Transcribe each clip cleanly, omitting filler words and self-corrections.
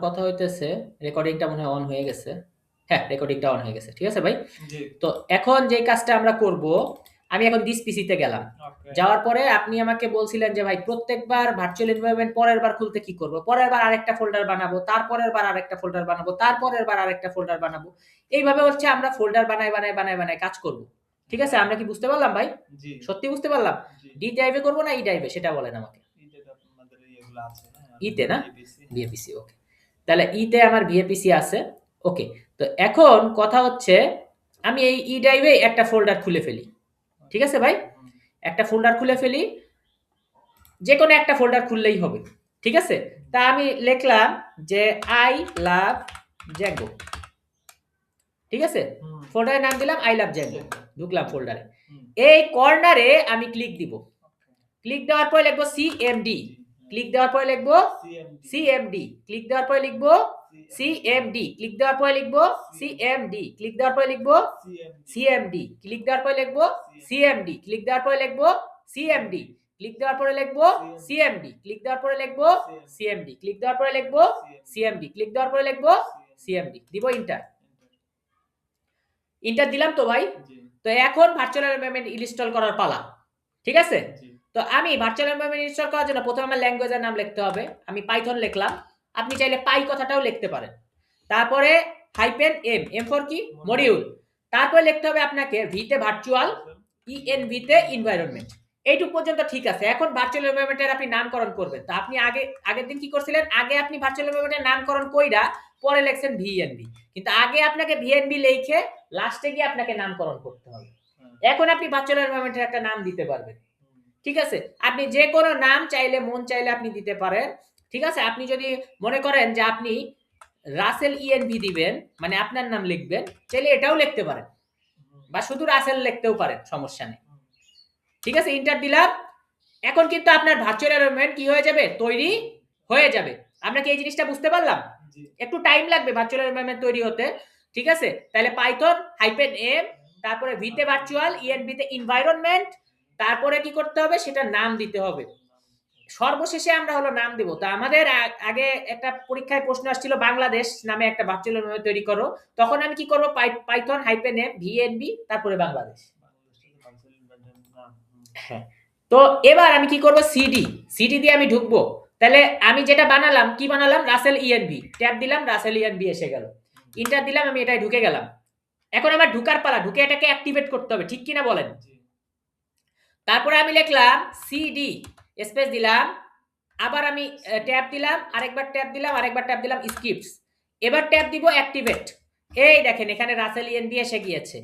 কথা হইতেছে রেকর্ডিংটা মনে হয় অন হয়ে গেছে। হ্যাঁ, রেকর্ডিংটা অন হয়ে গেছে। ঠিক আছে ভাই? জি তো এখন যে কাজটা আমরা করব, আমি এখন দিস পিসিতে গেলাম। ওকে যাওয়ার পরে আপনি আমাকে বলছিলেন যে ভাই প্রত্যেকবার ভার্চুয়াল এনভায়রনমেন্ট পরের বার খুলতে কি করব? পরের বার আরেকটা ফোল্ডার বানাবো, তারপরের বার আরেকটা ফোল্ডার বানাবো, তারপরের বার আরেকটা ফোল্ডার বানাবো। এইভাবে হচ্ছে আমরা ফোল্ডার বানায় কাজ করব। ঠিক আছে? আমরা কি বুঝতে পারলাম ভাই? জি সত্যি বুঝতে পারলাম? জি ডি ড্রাইভে করব না ই ড্রাইভে সেটা বলেন আমাকে। এইটা তো আপনাদের ইয়েগুলো আছে হ্যাঁ ইতে না? বিএপিসি হ্যাঁ ভিএপিসি ওকে। তাহলে ইতে আমার ভিএপিসি আছে। ওকে। তো এখন কথা হচ্ছে আমি এই ই ড্রাইভে একটা ফোল্ডার খুলে ফেলি। ঠিক আছে ভাই? হুম, একটা ফোল্ডার খুলে ফেলি। যে কোনো একটা ফোল্ডার খুললেই হবে। ঠিক আছে? তা আমি লিখলাম যে আই লাভ জ্যাঙ্গো। ঠিক আছে? হুম, ফোল্ডারের নাম দিলাম আই লাভ জ্যাঙ্গো। জ্যাঙ্গো। ঢুকলাম ফোল্ডারে। হুম, এই কর্নারে আমি ক্লিক দিব। ওকে ক্লিক দেওয়ার পরে লিখবো সিএমডি। জি ক্লিক দেওয়ার পরে লিখবো সিএমডি সিএমডি। ক্লিক দেওয়ার পরে লিখবো সিএমডি। ক্লিক দেওয়ার পরে লিখবো সিএমডি। ক্লিক দেওয়ার পরে লিখবো সিএমডি। ক্লিক দেওয়ার পরে লিখবো সিএমডি। ক্লিক দেওয়ার পরে লিখবো সিএমডি। ক্লিক দেওয়ার পরে লিখবো সিএমডি। ক্লিক দেওয়ার পরে লিখবো সিএমডি। ক্লিক দেওয়ার পরে লিখবো সিএমডি। ক্লিক দেওয়ার পরে লিখবো সিএমডি। দিব ইন্টার। ইন্টার দিলাম তো ভাই? জি তো এখন ভার্চুয়াল এনভায়রনমেন্ট ইনস্টল করার পালা। ঠিক আছে? জি তো আমি ভার্চুয়াল এনভায়রনমেন্ট ইনস্টল করার জন্য প্রথমে আমার ল্যাঙ্গুয়েজের নাম লিখতে হবে। আমি পাইথন লিখলাম। আপনি চাইলে পাই কথাটাও লিখতে পারেন। তারপরে হাইপেন এম। এম ফর কি? মডিউল। তারপরে লিখতে হবে আপনাকে ভিতে ভার্চুয়াল, ইএনভি তে এনভায়রনমেন্ট। এইটুকু পর্যন্ত ঠিক আছে। এখন ভার্চুয়াল এনভায়রনমেন্টের আপনি নামকরণ করবেন। তো আপনি আগের দিন কি করছিলেন? আগে আপনি ভার্চুয়াল এনভায়রনমেন্টের নামকরণ কইরা পরে লিখছেন ভিএনভি। কিন্তু আগে আপনাকে ভিএনভি লিখে লাস্টে গিয়ে আপনাকে নামকরণ করতে হবে। এখন আপনি ভার্চুয়াল এনভায়রনমেন্টের একটা নাম দিতে পারবেন। ঠিক আছে? আপনি যে কোনো নাম চাইলে মন চাইলে আপনি দিতে পারেন। ঠিক আছে? আপনি যদি মনে করেন যে আপনি রাসেল ইএনভি দিবেন, মানে আপনার নাম লিখবেন, চাইলে এটাও লিখতে পারেন। বা শুধু রাসেল লিখতেও পারেন, সমস্যা নেই। ঠিক আছে? ইন্টার দিলাম। এখন কিন্তু আপনার ভার্চুয়াল এনভায়রনমেন্ট কি হয়ে যাবে? তৈরি হয়ে যাবে। আমরা কি এই জিনিসটা বুঝতে পারলাম? জি একটু টাইম লাগবে ভার্চুয়াল এনভায়রনমেন্ট তৈরি হতে। ঠিক আছে? তাহলে পাইথন হাইপেন এম, তারপরে ভিতে ভার্চুয়াল, ইএনভি তে এনভায়রনমেন্ট, তারপরে কি করতে হবে? সেটা নাম দিতে হবে। সর্বশেষে আমরা হলো নাম দেব। তো আমাদের আগে একটা পরীক্ষায় প্রশ্ন আসছিল বাংলাদেশ নামে একটা ভার্চুয়াল এনভায়রনমেন্ট তৈরি করো। তখন আমি কি করব? পাইথন হাইপেন এম ভিএনভি তারপরে বাংলাদেশ। হ্যাঁ। তো এবার আমি কি করব? সিডি। সিডি দিয়ে আমি ঢুকবো। তাহলে আমি যেটা বানালাম, কি বানালাম? রাসেল ইএনভি। ট্যাব দিলাম, রাসেল ইএনভি এসে গেল। ইন্টার দিলাম, আমি এটাই ঢুকে গেলাম। এখন আমার ঢুকার পালা। ঢুকে এটাকে অ্যাক্টিভেট করতে হবে। ঠিক কিনা বলেন? তারপরে আমি লিখলাম সিডি স্পেস দিলাম। আবার আমি ট্যাব দিলাম, আরেকবার ট্যাব দিলাম, আরেকবার ট্যাব দিলাম স্ক্রিপ্টস। এবার ট্যাব দিব অ্যাক্টিভেট। এই দেখেন এখানে রাসেল ইএনভি এসে গিয়েছে।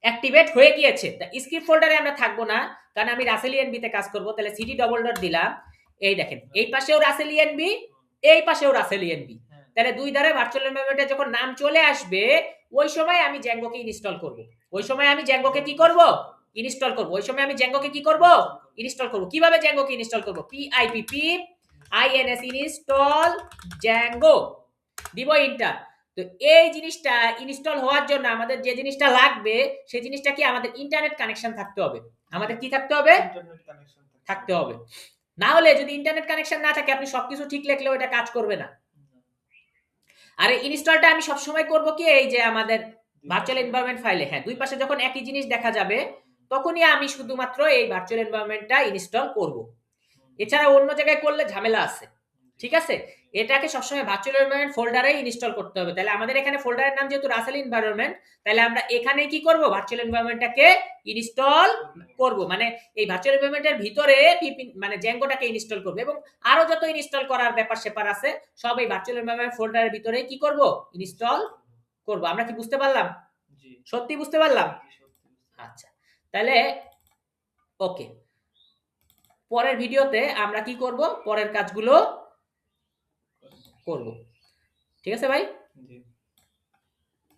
অ্যাক্টিভেট হয়ে গিয়েছে। স্ক্রিপ্ট ফোল্ডারে আমরা থাকবো না, কারণ আমি রাসেল ইএনভি তে কাজ করব। তাহলে সিডি ডবল ডট দিলাম। এই দেখেন এই পাশেও রাসেল ইএনভি, এই পাশেও রাসেল ইএনভি। তাহলে দুই ধারে ভার্চুয়াল এনভায়রনমেন্টে যখন নাম চলে আসবে, ওই সময় আমি জ্যাঙ্গোকে ইনস্টল করব। ওই সময় আমি জ্যাঙ্গোকে কি করব? ইনস্টল করব। ওই সময় আমি জ্যাঙ্গোকে কি করব? ইনস্টল করব। কিভাবে জ্যাঙ্গোকে ইনস্টল করব? পিআইপি পিপ আইএনএস ইনস্টল জ্যাঙ্গো দিব ইন্টার। তো এই জিনিসটা ইনস্টল হওয়ার জন্য আমাদের যে জিনিসটা লাগবে, সেই জিনিসটা কি? আমাদের ইন্টারনেট কানেকশন থাকতে হবে। আমাদের কি থাকতে হবে? ইন্টারনেট কানেকশন থাকতে হবে। না হলে যদি ইন্টারনেট কানেকশন না থাকে, আপনি সবকিছু ঠিক লিখলেও এটা কাজ করবে না। আর এই ইনস্টলটা আমি সব সময় করব কি? এই যে আমাদের ভার্চুয়াল এনভায়রনমেন্ট ফাইলে, হ্যাঁ, দুই পাশে যখন একই জিনিস দেখা যাবে, তখনই আমি শুধুমাত্র এই ভার্চুয়াল এনভায়রনমেন্টটা ইনস্টল করব। এছাড়া অন্য জায়গায় করলে ঝামেলা আছে। ঠিক আছে? এটাকে সবসময় ভার্চুয়াল এনভায়রনমেন্ট ফোল্ডারে ইনস্টল করতে হবে। তাহলে আমাদের এখানে ফোল্ডারের নাম যেহেতু রাসেল এনভায়রনমেন্ট, তাহলে আমরা এখানে কি করব? ভার্চুয়াল এনভায়রনমেন্টটাকে ইনস্টল করব। মানে এই ভার্চুয়াল এনভায়রনমেন্টের ভিতরে মানে জ্যাঙ্গোটাকে ইনস্টল করব, এবং আরো যত ইনস্টল করার ব্যাপার সেপার আছে সব এই ভার্চুয়াল এনভায়রনমেন্ট ফোল্ডারের ভিতরে কি করব? ইনস্টল করব। আমরা কি বুঝতে পারলাম? জি সত্যি বুঝতে পারলাম? আচ্ছা। তাহলে ওকে। পরের ভিডিওতে আমরা কি করব? পরের কাজগুলো করব। ঠিক আছে ভাই? জি